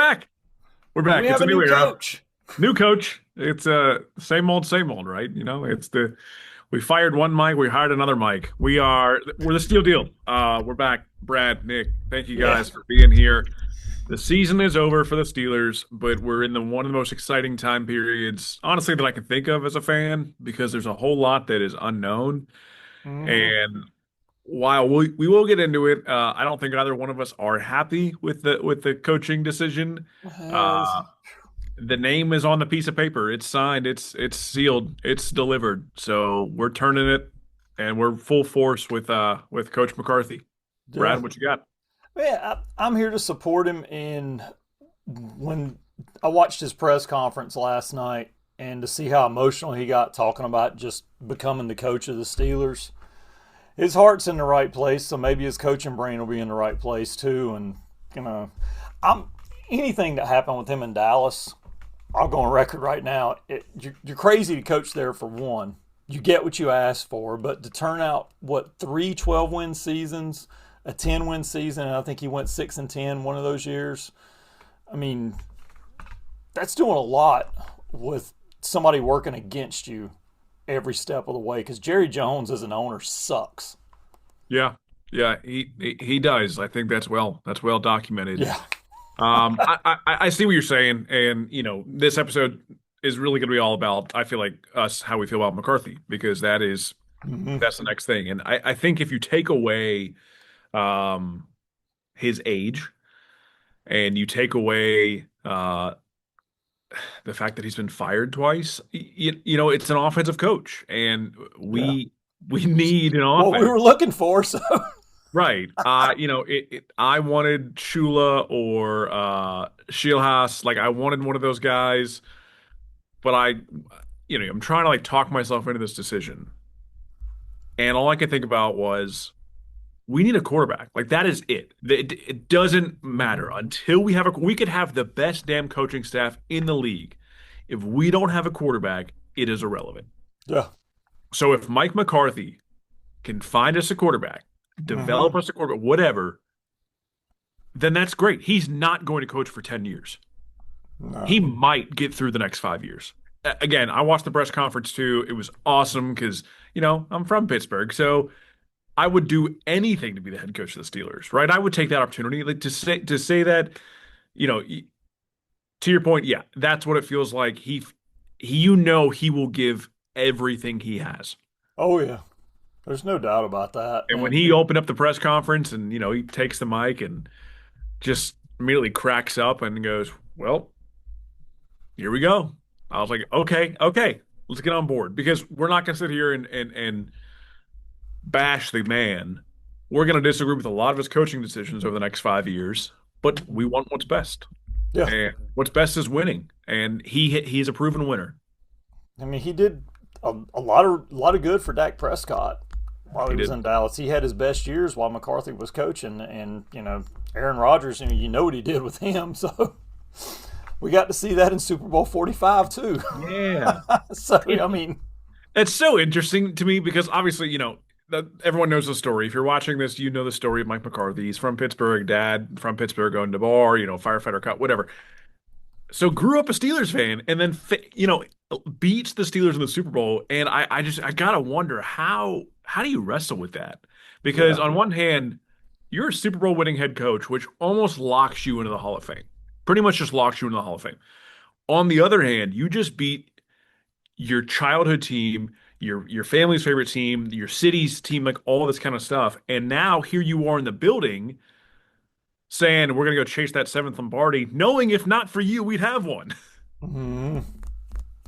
back. We're And back. we It's have a a new new era. coach. New coach. It's same old, right? We fired one Mike, we hired another Mike. We're the Steel Deal. We're back. Brad, Nick, thank you Yeah. guys for being here. The season is over for the Steelers, but we're in the one of the most exciting time periods, honestly, that I can think of as a fan, because there's a whole lot that is unknown. Hmm. And while we will get into it, I don't think either one of us are happy with the coaching decision. Uh, the name is on the piece of paper. It's signed. It's sealed. It's delivered. So we're turning it, and we're full force with Coach McCarthy. Yeah. Brad, what you got? Yeah, I'm here to support him. And when I watched his press conference last night and to see how emotional he got talking about just becoming the coach of the Steelers, his heart's in the right place. So maybe his coaching brain will be in the right place too. And, you know, I'm anything that happened with him in Dallas, I'll go on record right now. You're crazy to coach there for one. You get what you asked for, but to turn out what three 12-win seasons, a 10-win season, and I think he went 6-10 one of those years. I mean, that's doing a lot with somebody working against you every step of the way. Because Jerry Jones as an owner sucks. Yeah, yeah, he does. I think that's well documented. Yeah. I see what you're saying, and this episode is really going to be all about, I feel like, us, how we feel about McCarthy, because Hmm. that's the next thing. And I think if you take away um his age, and you take away the fact that he's been fired twice, it's an offensive coach, and Yeah. we need an What we offense. were looking for. So Right. I wanted Shula or Shieldhouse. Like, I wanted one of those guys, but I'm trying to like talk myself into this decision. And all I could think about was, we need a quarterback. Like, that is it. It doesn't matter until we could have the best damn coaching staff in the league. If we don't have a quarterback, it is irrelevant. yeah. So if Mike McCarthy can find us a quarterback, Hmm. develop us a quarterback, whatever, then that's great. He's not going to coach for 10 years. No. He might get through the next 5 years. Again, I watched the press conference too. It was awesome because, I'm from Pittsburgh. So I would do anything to be the head coach of the Steelers, right? I would take that opportunity. Like, to say that, you know, to your point, yeah, that's what it feels like. He will give everything he has. Oh yeah. There's no doubt about that. And when And he opened up the press conference and, he takes the mic and just immediately cracks up and goes, "Well, here we go." I was like, "Okay, okay, let's get on board," because we're not going to sit here and bash the man. We're going to disagree with a lot of his coaching decisions over the next 5 years, but we want what's best. yeah, And what's best is winning. And he's a proven winner. I mean, he did a lot of good for Dak Prescott while He he was did. in Dallas. He had his best years while McCarthy was coaching, and Aaron Rodgers. You know what he did with him. So we got to see that in Super Bowl 45 too. Yeah. So It, I mean, it's so interesting to me because obviously, everyone knows the story. If you're watching this, you know the story of Mike McCarthy. He's from Pittsburgh, dad from Pittsburgh, going to bar, firefighter cut, whatever. So grew up a Steelers fan, and then beats the Steelers in the Super Bowl. And I gotta wonder, how do you wrestle with that? Because yeah. on one hand, you're a Super Bowl winning head coach, which almost locks you into the Hall of Fame. Pretty much just locks you into the Hall of Fame. On the other hand, you just beat your childhood team, your family's favorite team, your city's team, like all this kind of stuff. And now here you are in the building saying we're gonna go chase that seventh Lombardi, knowing if not for you, we'd have one. Hmm.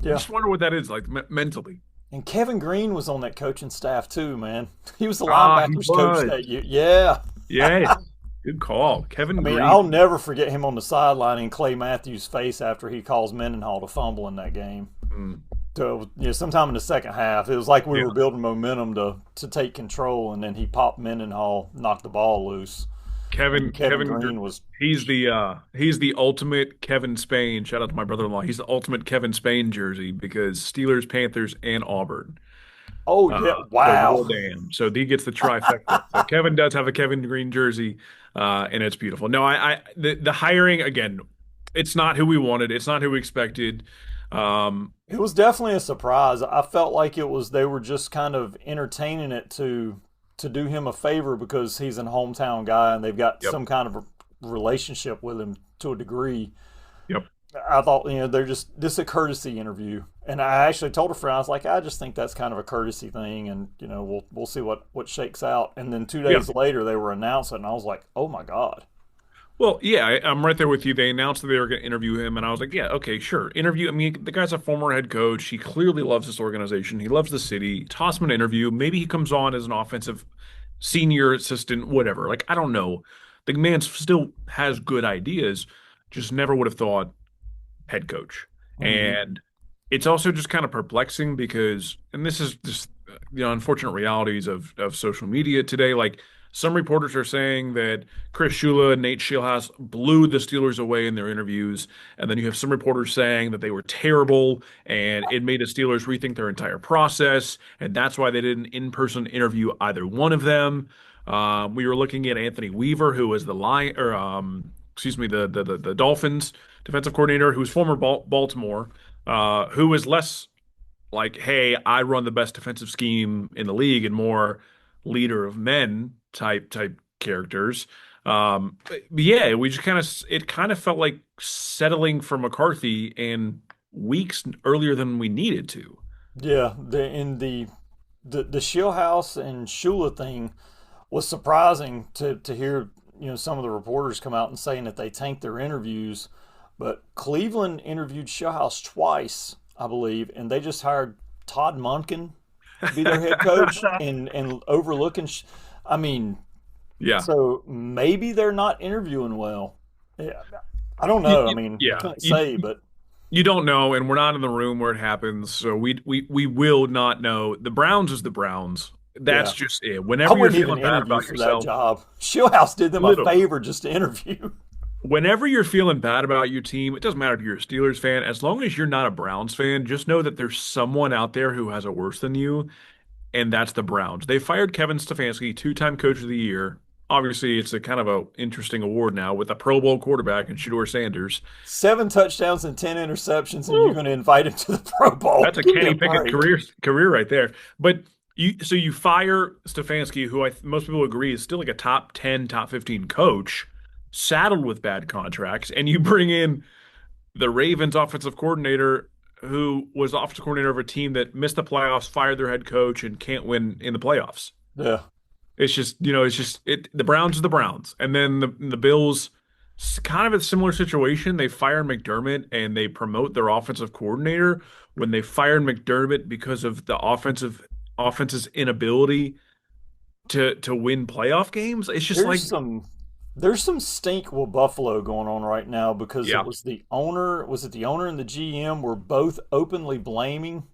I Yeah. just wonder what that is like mentally. And Kevin Green was on that coaching staff too, man. He was the Ah, he linebackers coach was. that year. Yeah. Yes. Good call. I Kevin mean, I'll Green. never forget him on the sideline in Clay Matthews' face after he calls Mendenhall to fumble in that game. Mm, So, sometime in the second half, it was like we yeah. were building momentum to take control, and then he popped Mendenhall, knocked the ball loose, and Kevin Kevin Green was he's the ultimate Kevin Spain. Shout out to my brother-in-law. He's the ultimate Kevin Spain jersey because Steelers, Panthers, and Auburn. oh yeah, So Roll wow, Dam. So he gets the trifecta. So Kevin does have a Kevin Green jersey, and it's beautiful. No, the hiring again. It's not who we wanted. It's not who we expected. Um, It was definitely a surprise. I felt like it was they were just kind of entertaining it to do him a favor because he's a hometown guy and they've got yep, some kind of a relationship with him to a degree. yep. I thought, they're just this is a courtesy interview, and I actually told a friend I was like, I just think that's kind of a courtesy thing, and we'll see what shakes out. And then two Yeah. days later, they were announcing, and I was like, oh my god, Well, yeah, I'm right there with you. They announced that they were going to interview him, and I was like, yeah, okay, sure. Interview. I mean, the guy's a former head coach. He clearly loves this organization. He loves the city. Toss him an interview. Maybe he comes on as an offensive senior assistant, whatever. Like, I don't know. The man still has good ideas. Just never would have thought head coach. mm-hmm. And it's also just kind of perplexing because, and this is just unfortunate realities of social media today. Like some reporters are saying that Chris Shula and Nate Scheelhaase blew the Steelers away in their interviews, and then you have some reporters saying that they were terrible and it made the Steelers rethink their entire process, and that's why they didn't in-person interview either one of them. We were looking at Anthony Weaver, who was the Lion, or excuse me, the Dolphins defensive coordinator, who's former Baltimore, who was less like, hey, I run the best defensive scheme in the league, and more leader of men type characters. But yeah, we just kind of it kind of felt like settling for McCarthy and weeks earlier than we needed to. Yeah, the Shieldhouse and Shula thing was surprising to hear. Some of the reporters come out and saying that they tanked their interviews, but Cleveland interviewed Shieldhouse twice, I believe, and they just hired Todd Monken to be their head coach and overlooking. I mean, Yeah. so maybe they're not interviewing well. Yeah, I don't know. I mean, I Yeah. couldn't say, but You don't know, and we're not in the room where it happens, so we will not know. The Browns is the Browns. That's yeah. just it. I Whenever you're wouldn't even feeling bad interview about for that yourself, job. Shieldhouse did them a literally. favor just to interview. Whenever you're feeling bad about your team, it doesn't matter if you're a Steelers fan, as long as you're not a Browns fan, just know that there's someone out there who has it worse than you, and that's the Browns. They fired Kevin Stefanski, two-time coach of the year. Obviously, it's a kind of a interesting award now with a Pro Bowl quarterback and Shedeur Sanders. 7 touchdowns and 10 interceptions, and you're Woo! going to invite him to the Pro Bowl. That's a Give me a Kenny Pickett break. career right there. But you fire Stefanski, who most people agree is still like a top 10, top 15 coach, saddled with bad contracts, and you bring in the Ravens offensive coordinator who was offensive coordinator of a team that missed the playoffs, fired their head coach, and can't win in the playoffs. Yeah. It's just, it's just the Browns are the Browns. And then the Bills, kind of a similar situation. They fire McDermott and they promote their offensive coordinator when they fired McDermott because of the offense's inability to win playoff games. It's just There's like, some there's some stink with Buffalo going on right now because it yeah, was the owner, was it the owner and the GM were both openly blaming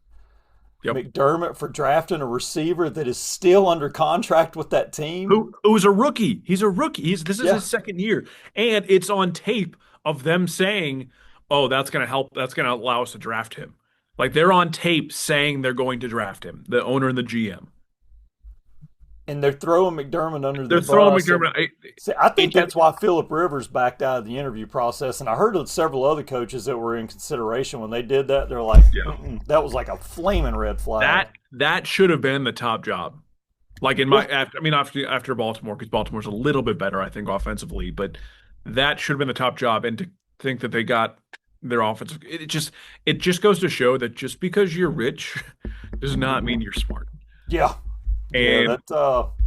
yep. McDermott for drafting a receiver that is still under contract with that team. Who's a rookie? He's a rookie. This is Yeah. his second year, and it's on tape of them saying, "Oh, that's going to help. That's going to allow us to draft him." Like they're on tape saying they're going to draft him, the owner and the GM. And they're throwing McDermott under the They're throwing bus. And McDermott. see, I think It just, that's why Philip Rivers backed out of the interview process. And I heard of several other coaches that were in consideration when they did that. They're like, yeah, mm-mm, that was like a flaming red flag. that should have been the top job. Like in Yeah. my, after, I mean, after Baltimore, because Baltimore's a little bit better, I think, offensively, but that should have been the top job. And to think that they got their offensive, it just goes to show that just because you're rich does not mean you're smart. Yeah. Yeah. And It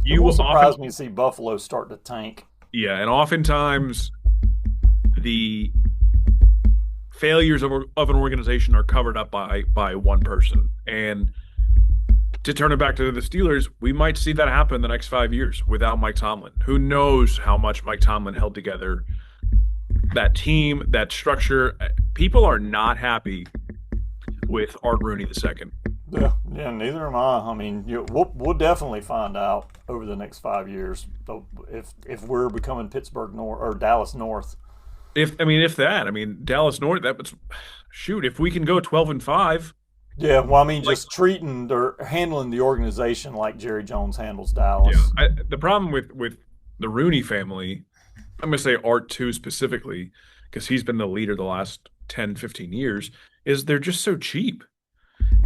you will will often, surprise me to see Buffalo start to tank. yeah, and oftentimes the failures of an organization are covered up by one person. And to turn it back to the Steelers, we might see that happen in the next 5 years without Mike Tomlin. Who knows how much Mike Tomlin held together that team, that structure. People are not happy with Art Rooney II. Yeah. Yeah. Neither am I. I mean, we'll definitely find out over the next 5 years if we're becoming Pittsburgh North or Dallas North. If Dallas North, that was shoot. If we can go 12-5, Yeah, well, I mean, like just treating or handling the organization like Jerry Jones handles yeah, Dallas. the problem with the Rooney family, I'm gonna say Art too specifically, because he's been the leader the last 10, 15 years, is they're just so cheap.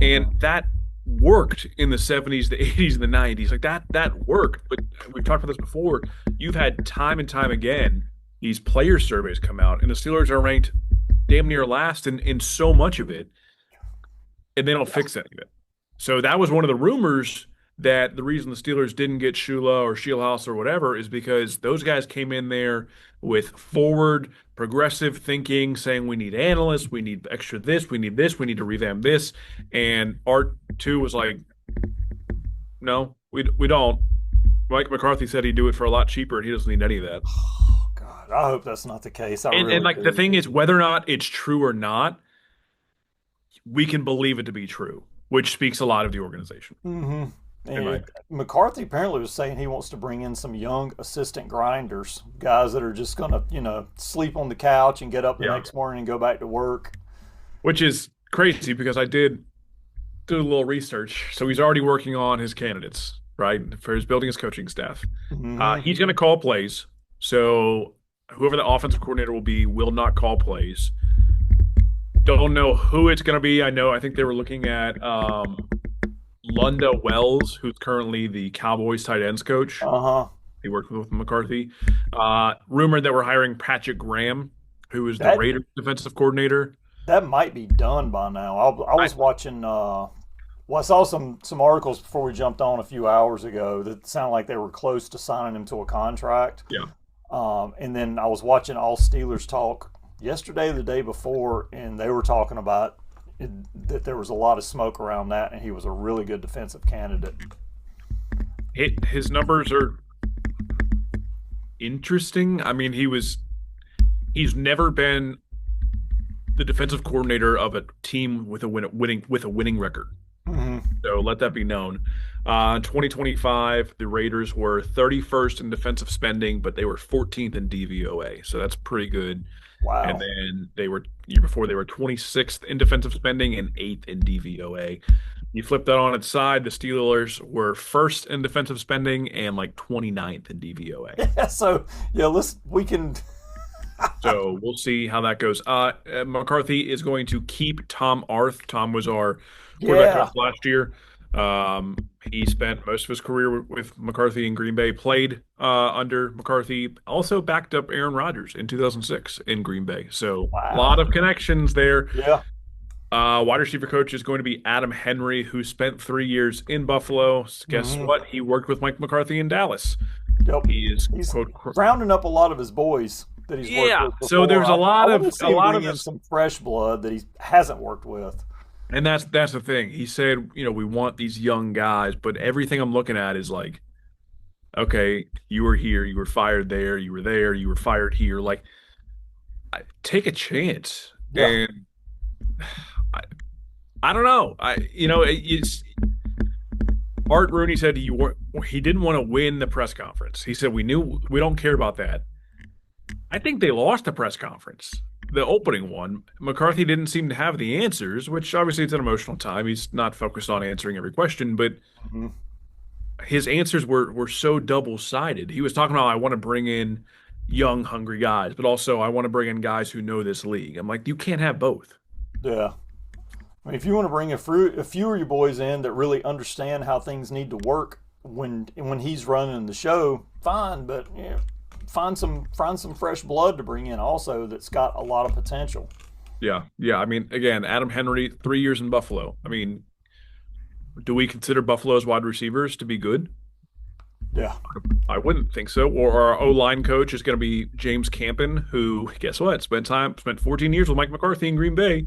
And that worked in the 70s, the 80s, and the 90s. Like that worked. But we've talked about this before. You've had time and time again these player surveys come out, and the Steelers are ranked damn near last in so much of it, and they don't fix any of it. So that was one of the rumors that the reason the Steelers didn't get Shula or Shieldhouse or whatever is because those guys came in there with forward, progressive thinking, saying we need analysts, we need extra this, we need to revamp this. And Art too was like, no, we don't. Mike McCarthy said he'd do it for a lot cheaper, and he doesn't need any of that. Oh, God, I hope that's not the case. I And really like the do. thing is, whether or not it's true or not, we can believe it to be true, which speaks a lot of the organization, Hmm. in my And opinion. McCarthy apparently was saying he wants to bring in some young assistant grinders, guys that are just going to, sleep on the couch and get up the Yeah. next morning and go back to work. Which is crazy because I did do a little research. So he's already working on his candidates, right, for his building his coaching staff. Hmm. He's going to call plays. So whoever the offensive coordinator will be will not call plays. Don't know who it's going to be. I think they were looking at Lunda Wells, who's currently the Cowboys tight ends coach. Uh-huh. He worked with McCarthy. Rumored that we're hiring Patrick Graham, who is the That Raiders defensive coordinator. that might be done by now. I I was watching. Well, I saw some articles before we jumped on a few hours ago that sounded like they were close to signing him to a contract. Yeah. And then I was watching All Steelers talk yesterday, the day before, and they were talking about that there was a lot of smoke around that, and he was a really good defensive candidate. His numbers are interesting. I mean, he's never been the defensive coordinator of a team with a winning record. Hmm. So let that be known. In 2025, the Raiders were 31st in defensive spending, but they were 14th in DVOA. So that's pretty good. And Wow. then they were year before they were 26th in defensive spending and 8th in DVOA. You flip that on its side, the Steelers were first in defensive spending and like 29th in DVOA. Yeah. So yeah, we can. So we'll see how that goes. McCarthy is going to keep Tom Arth. Tom was our quarterback Yeah. coach last year. Um, he spent most of his career with McCarthy in Green Bay, played under McCarthy, also backed up Aaron Rodgers in 2006 in Green Bay. So a lot Wow. of connections there. Yeah. Wide receiver coach is going to be Adam Henry, who spent 3 years in Buffalo. Guess Hmm. what? He worked with Mike McCarthy in Dallas. Yep. He is He's quote, rounding up a lot of his boys that he's worked yeah. with So before. there's I want to a see him lot bring of in this. some fresh blood that he hasn't worked with. And that's the thing. He said, we want these young guys, but everything I'm looking at is like, okay, you were here, you were fired there, you were fired here. Like, take a chance. Yeah. And I, I don't know. It's Art Rooney said he didn't want to win the press conference. He said we knew we don't care about that. I think they lost the press conference, the opening one. McCarthy didn't seem to have the answers, which obviously it's an emotional time. He's not focused on answering every question, but Hmm. his answers were so double-sided. He was talking about I want to bring in young, hungry guys, but also I want to bring in guys who know this league. I'm like, you can't have both. Yeah. I mean, if you want to bring a few of your boys in that really understand how things need to work when he's running the show, fine. But find some fresh blood to bring in also that's got a lot of potential. Yeah, yeah. I mean, again, Adam Henry, 3 years in Buffalo. I mean, do we consider Buffalo's wide receivers to be good? Yeah. I wouldn't think so. Or our O line coach is going to be James Campen, who, guess what, spent 14 years with Mike McCarthy in Green Bay,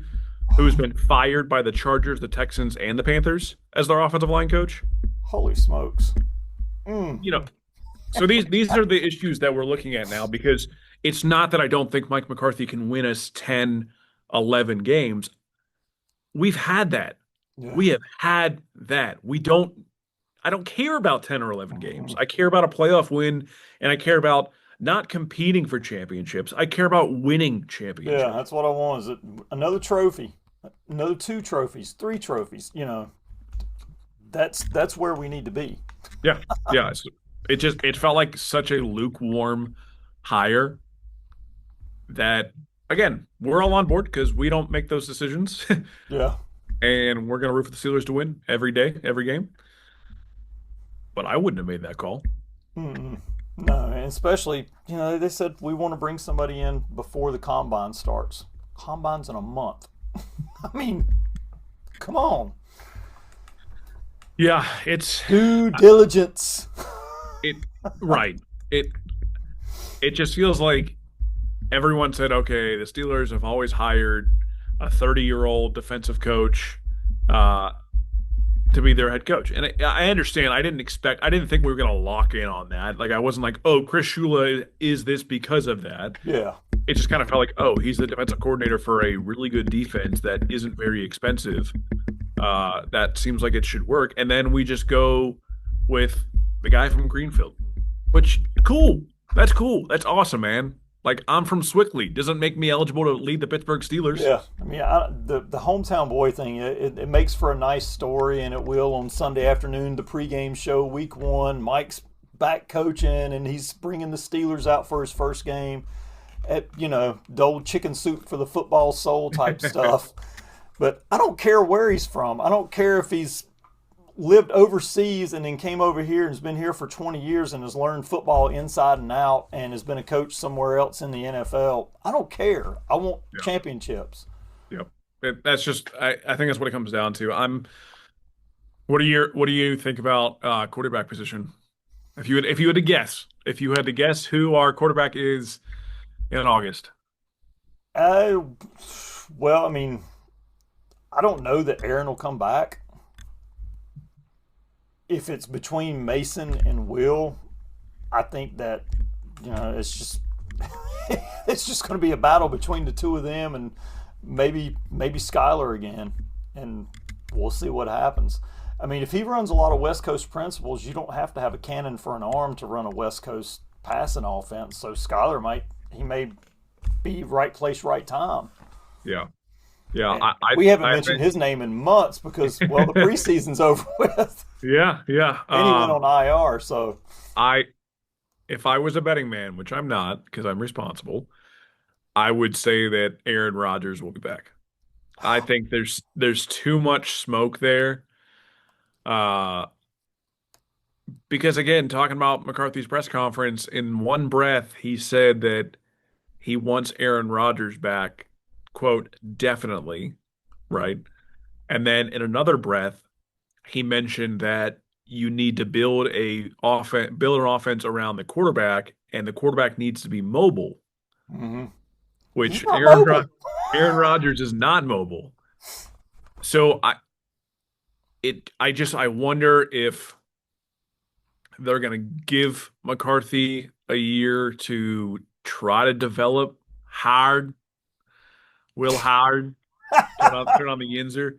who's been fired by the Chargers, the Texans, and the Panthers as their offensive line coach. Holy smokes. Mm. You know, so these are the issues that we're looking at now because it's not that I don't think Mike McCarthy can win us 10, 11 games. We've had that. Yeah. We have had that. I don't care about 10 or 11 games. I care about a playoff win and I care about not competing for championships. I care about winning Yeah, championships. that's what I want. Is another trophy, another two trophies, three trophies. That's where we need to be. Yeah. Yeah. It felt like such a lukewarm hire that again, we're all on board because we don't make those decisions, Yeah. and we're gonna root for the Steelers to win every day, every game. But I wouldn't have made that call. Mm-mm. No, and especially, they said we want to bring somebody in before the combine starts. Combine's in a month. I mean, come on. Yeah, it's Due diligence. it right. It just feels like everyone said, okay, the Steelers have always hired a 30-year-old defensive coach uh, to be their head coach. And I understand. I didn't think we were going to lock in on that. Like, I wasn't like, oh, Chris Shula is this because of that. Yeah. It just kind of felt like, oh, he's the defensive coordinator for a really good defense that isn't very expensive. That seems like it should work. And then we just go with the guy from Greenfield, which cool. That's cool. That's awesome, man. Like, I'm from Swickley. Doesn't make me eligible to lead the Pittsburgh Steelers. Yeah. I mean, the hometown boy thing, it makes for a nice story, and it will on Sunday afternoon, the pregame show, week one. Mike's back coaching, and he's bringing the Steelers out for his first game at, the old chicken soup for the football soul type stuff. But I don't care where he's from. I don't care if he's lived overseas and then came over here and has been here for 20 years and has learned football inside and out and has been a coach somewhere else in the NFL. I don't care. I want Yeah. championships. Yep. That's just I think that's what it comes down to. What do you think about quarterback position? If you had to guess, if you had to guess who our quarterback is in August. Uh, well, I mean, I don't know that Aaron will come back. If it's between Mason and Will, I think that it's just it's just going to be a battle between the two of them, and maybe Skyler again, and we'll see what happens. I mean, if he runs a lot of West Coast principles, you don't have to have a cannon for an arm to run a West Coast passing offense. So Skyler may be right place, right time. Yeah. Yeah, And we haven't I mentioned think his name in months because, well, the preseason's over with, yeah, yeah. and he went on IR. So I if I was a betting man, which I'm not because I'm responsible, I would say that Aaron Rodgers will be back. I think there's too much smoke there. Uh, because again, talking about McCarthy's press conference, in one breath, he said that he wants Aaron Rodgers back, quote, definitely, right? And then in another breath, he mentioned that you need to build an offense around the quarterback, and the quarterback needs to be mobile, mhm. He's which not mobile. Aaron Rodgers is not mobile. So I wonder if they're going to give McCarthy a year to try to develop Howard, Will Howard, turn on the Yinzer,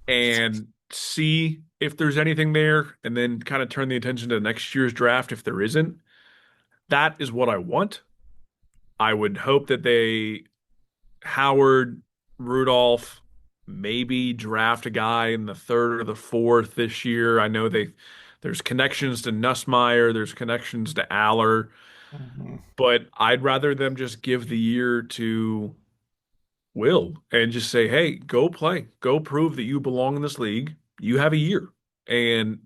and see if there's anything there, and then kind of turn the attention to next year's draft if there isn't. That is what I want. I would hope that they Howard, Rudolph, maybe draft a guy in the third or the fourth this year. I know there's connections to Nussmeier, there's connections to Aller, Mhm. but I'd rather them just give the year to Will and just say, hey, go play, go prove that you belong in this league. You have a year. And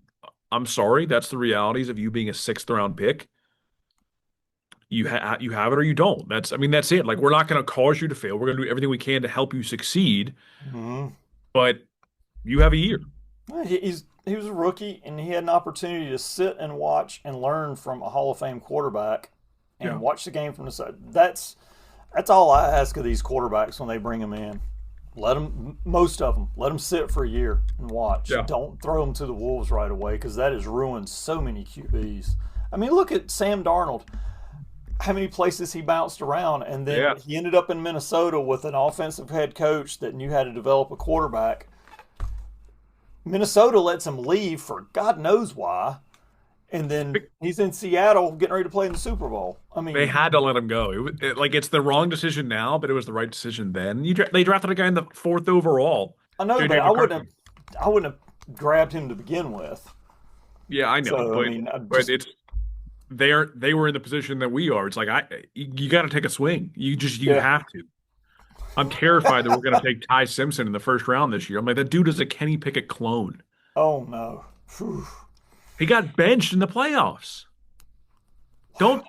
I'm sorry, that's the realities of you being a sixth round pick. You have it or you don't. That's it. Like, we're not going to cause you to fail. We're going to do everything we can to help you succeed, Mhm. but you have a year. Well, he was a rookie, and he had an opportunity to sit and watch and learn from a Hall of Fame quarterback, and Yeah. watch the game from the side. That's all I ask of these quarterbacks when they bring them in. Most of them, let them sit for a year and watch. Yeah. Don't throw them to the wolves right away because that has ruined so many QBs. I mean, look at Sam Darnold. How many places he bounced around, and then Yeah. he ended up in Minnesota with an offensive head coach that knew how to develop a quarterback. Minnesota lets him leave for God knows why, and then he's in Seattle getting ready to play in the Super Bowl. I They mean, had to let him go. Like, it's the wrong decision now, but it was the right decision then. They drafted a guy in the fourth overall, I know, but JJ McCarthy. I wouldn't have grabbed him to begin with. Yeah, I know, So I mean, but it's they were in the position that we are. It's like you got to take a swing. You Yeah. have to. I'm terrified that we're going to take Ty Simpson in the first round this year. I'm like, that dude is a Kenny Pickett clone. Oh no. Whew. He got benched in the playoffs. Don't.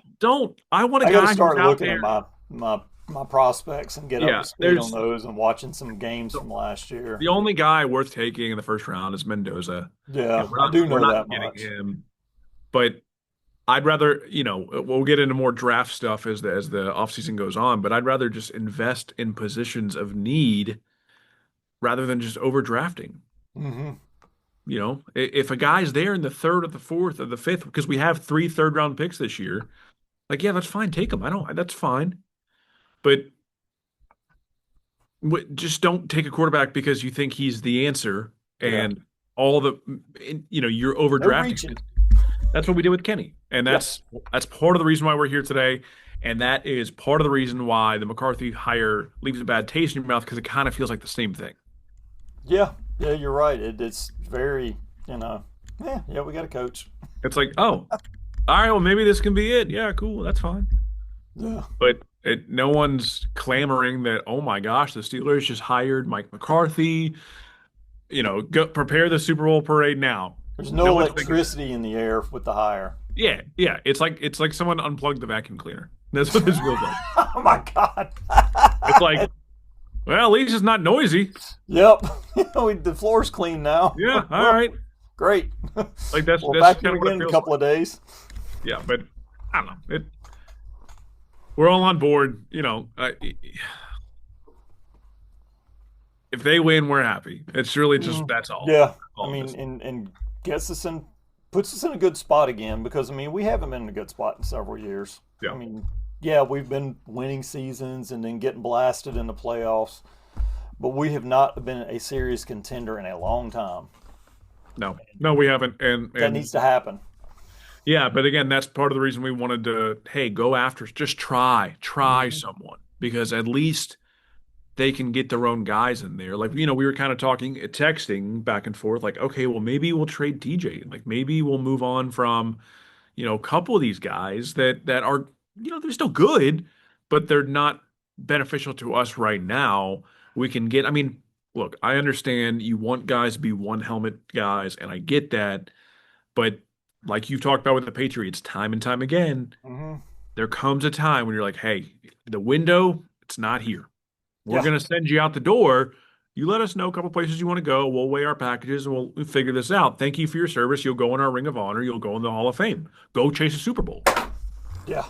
I want a I got to guy who's start out looking at there. my prospects and get up Yeah, to speed on there's those and watching some games from last year. the only guy worth taking in the first round is Mendoza. Yeah, We're I not do we're know not that getting much. him, but I'd rather, we'll get into more draft stuff as the offseason goes on, but I'd rather just invest in positions of need rather than just overdrafting. Hmm. If a guy's there in the third or the fourth or the fifth, because we have three third round picks this year, like, yeah, that's fine. Take him. I don't, that's fine. But just don't take a quarterback because you think he's the answer Yeah, and all the, you're no overdrafting. reaching. That's what we did with Kenny. And Yeah, that's part of the reason why we're here today. And that is part of the reason why the McCarthy hire leaves a bad taste in your mouth because it kind of feels like the same thing. yeah, yeah. You're right. It's very, you know, yeah. We got a coach. It's like, oh, all right, well, maybe this can be it. Yeah, cool. That's fine. Yeah, But no one's clamoring that, oh my gosh, the Steelers just hired Mike McCarthy. Go prepare the Super Bowl parade now. there's No no one's thinking that. electricity in the air with the hire. Yeah, yeah. It's like someone unplugged the vacuum cleaner. That's what this feels like. Oh my god. It's like, well, at least it's not noisy. Yep. The floor's clean now. Yeah, all right. Great. Like that's We'll that's vacuum kind of what again it in a feels couple like. of days. Yeah, but I don't know. We're all on board. If they win, we're happy. It's really just Mm, that's all. yeah. I All it mean, is. and gets us in, puts us in a good spot again because I mean we haven't been in a good spot in several years. I Yeah. mean, yeah, we've been winning seasons and then getting blasted in the playoffs, but we have not been a serious contender in a long time. No, no, we haven't. And That and needs to happen. yeah, but again, that's part of the reason we wanted to. Hey, go after. Just try Hmm. someone because at least they can get their own guys in there. Like, we were kind of talking, texting back and forth, like, okay, well, maybe we'll trade TJ. Like, maybe we'll move on from, a couple of these guys that are, they're still good, but they're not beneficial to us right now. We can get, I mean, look, I understand you want guys to be one helmet guys, and I get that, but like you've talked about with the Patriots time and time again, Hmm. there comes a time when you're like, hey, the window, it's not here. We're Yeah, going to send you out the door. You let us know a couple places you want to go. We'll weigh our packages and we'll figure this out. Thank you for your service. You'll go in our Ring of Honor. You'll go in the Hall of Fame. Go chase a Super Bowl. yeah,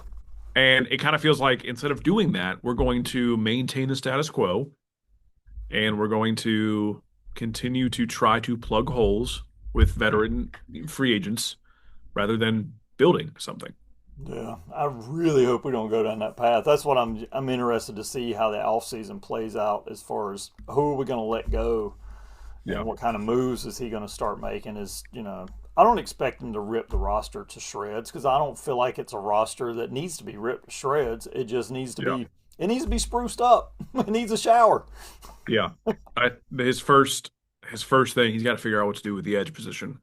And it kind of feels like instead of doing that, we're going to maintain the status quo and we're going to continue to try to plug holes with veteran free agents rather than building something. yeah. I really hope we don't go down that path. That's what I'm interested to see how the offseason plays out as far as who are we going to let go and Yeah. what kind of moves is he going to start making is, I don't expect him to rip the roster to shreds because I don't feel like it's a roster that needs to be ripped to shreds. It just needs to Yeah. be it needs to be spruced up. It needs a shower. Yeah. His first thing, he's got to figure out what to do with the edge position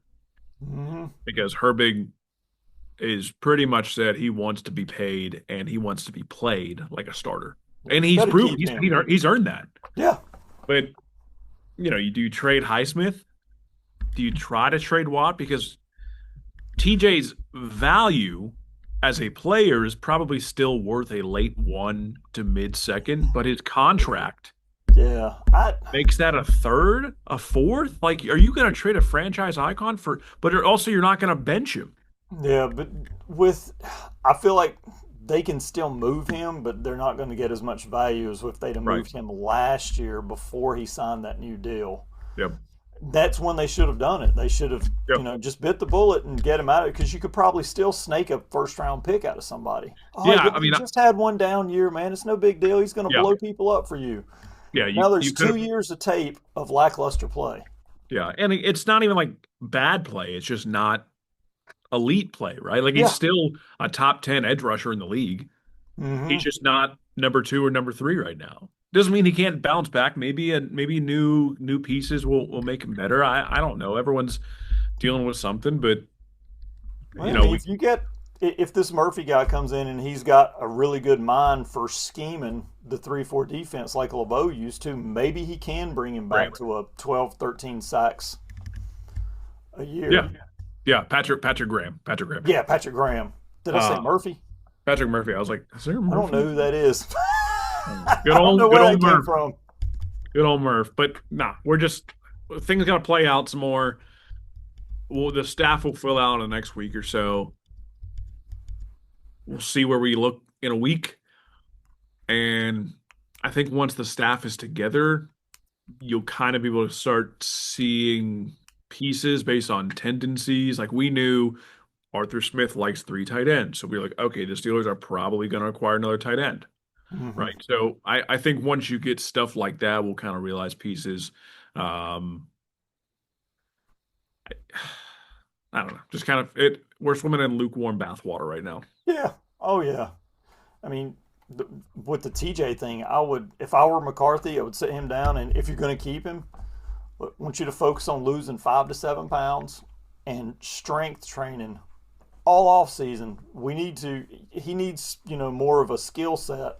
Hmm. because Herbig is pretty much said he wants to be paid and he wants to be played like a starter. And he's Got to proved keep him. he's earned that. Yeah. But you do trade Highsmith? Do you try to trade Watt? Because TJ's value as a player is probably still worth a late one to mid second, but his contract Yeah. makes that a third, a fourth. Like, are you going to trade a franchise icon for? But also, you're not going to bench him, Yeah, but with I feel like they can still move him, but they're not going to get as much value as if they'd have right? moved him last year before he signed that new deal. Yep. That's when they should have done it. They should have, Yep. just bit the bullet and get him out of it because you could probably still snake a first round pick out of somebody. Oh, Yeah. but I he mean, just had one down year, man. It's no big deal. He's going to yeah, blow people up for you. yeah. Now You there's could two have. years of tape of lackluster play. Yeah, and it's not even like bad play. It's just not elite play, right? Like he's Yeah. still a top 10 edge rusher in the league. He's Hmm. just not number two or number three right now. Doesn't mean he can't bounce back. Maybe new pieces will make him better. I don't know. Everyone's dealing with something, but Well, you I know, mean, we if you get if this Murphy guy comes in and he's got a really good mind for scheming the 3-4 defense like LeBeau used to, maybe he can bring him Right. back to a 12, 13 sacks a year. Yeah. Yeah. Patrick Graham. Patrick Graham. Yeah, Patrick Graham. Did I say Uh, Murphy? Patrick Murphy. I was like, is there a I don't know Murphy? who that is. Good I don't know good where that old came Murph. from. Good old Murph. But nah, we're just things got to play out some more. Well, the staff will fill out in the next week or so. We'll see where we look in a week. And I think once the staff is together, you'll kind of be able to start seeing pieces based on tendencies. Like we knew Arthur Smith likes three tight ends. So we are like, okay, the Steelers are probably going to acquire another tight end. Hmm. Right. So I think once you get stuff like that, we'll kind of realize pieces. Um, I don't know. Just kind of it. We're swimming in lukewarm bathwater right now. Yeah. Oh, yeah. I mean, with the TJ thing, I would, if I were McCarthy, I would sit him down, and if you're going to keep him, I want you to focus on losing 5 to 7 pounds and strength training all off season. He needs, more of a skill set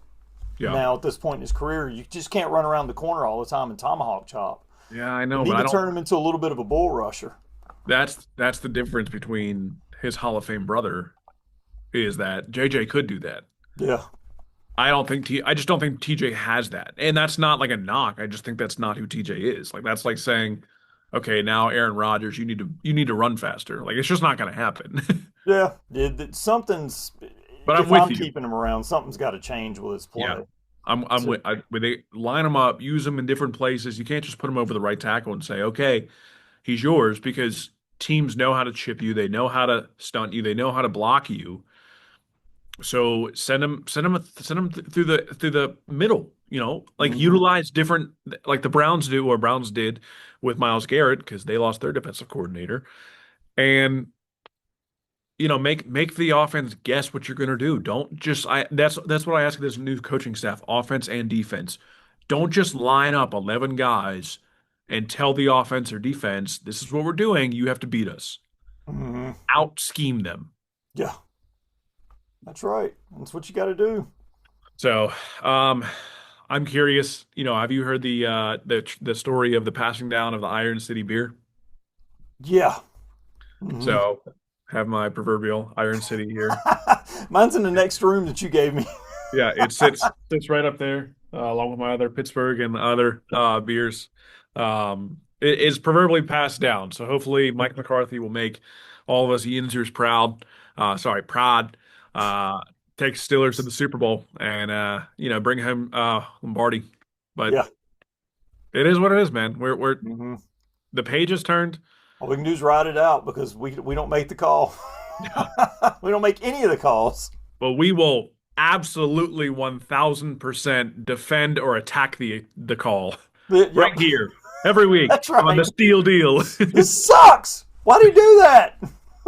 Yeah. now at this point in his career. You just can't run around the corner all the time and tomahawk chop. Yeah, I You know, need but I to don't. turn him into a little bit of a bull rusher. That's the difference between his Hall of Fame brother is that JJ could do that. Yeah. I just don't think TJ has that. And that's not like a knock. I just think that's not who TJ is. Like that's like saying, okay, now Aaron Rodgers, you need to run faster. Like it's just not going to happen. Yeah. Something's, But I'm if with I'm you. keeping him around, something's got to change with his Yeah. play. I'm So, with when they line them up, use them in different places. You can't just put them over the right tackle and say, "Okay, he's yours," because teams know how to chip you, they know how to stunt you, they know how to block you. So send them through the middle. Like mhm. utilize different like the Browns do or Browns did with Myles Garrett because they lost their defensive coordinator, and make the offense guess what you're going to do. Don't just I that's what I ask this new coaching staff, offense and defense. Don't just line up 11 guys and tell the offense or defense, this is what we're doing, you have to beat us. Mhm. Out scheme them. Yeah, that's right. That's what you got to do. So, I'm curious, have you heard the story of the passing down of the Iron City beer? Yeah. Hmm. So, have my proverbial Iron City here. Mine's in the next room that you gave me. Yeah, it sits right up there, along with my other Pittsburgh and other beers. It is proverbially passed down, so hopefully Mike McCarthy will make all of us Yinzers proud. Sorry, prod. Uh, take Steelers to the Super Bowl and bring home Lombardi. But Yeah. it is what it is, man. We're Hmm. the page has turned. All we can do is ride it out because we don't make the call. We don't make any of the calls. But we will absolutely 1,000% defend or attack the call right Yep. here every week That's on the right. Steel Deal. This sucks. Why do you do that?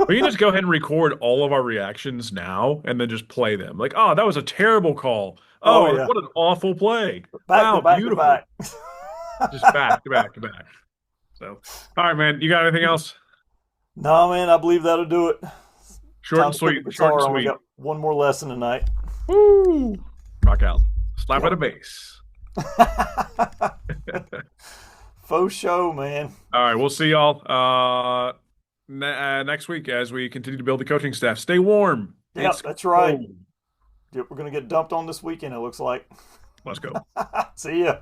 We can just go ahead and record all of our reactions now and then just play them. Like, oh, that was a terrible call. Oh Oh, yeah. what an awful play. Back to Wow, back to beautiful. back. Just back to back to back. So, all right, man. You got anything else? No, man, I believe that'll do it. Short Time and to put the sweet. Short and guitar on. We sweet. got one more lesson tonight. Woo! Rock out. Slap at Yep. a bass. Faux show, man. All right, we'll see y'all next week as we continue to build the coaching staff. Stay warm. Yep, It's that's right. cold. Yep, we're gonna get dumped on this weekend, it looks like. Let's go. See ya.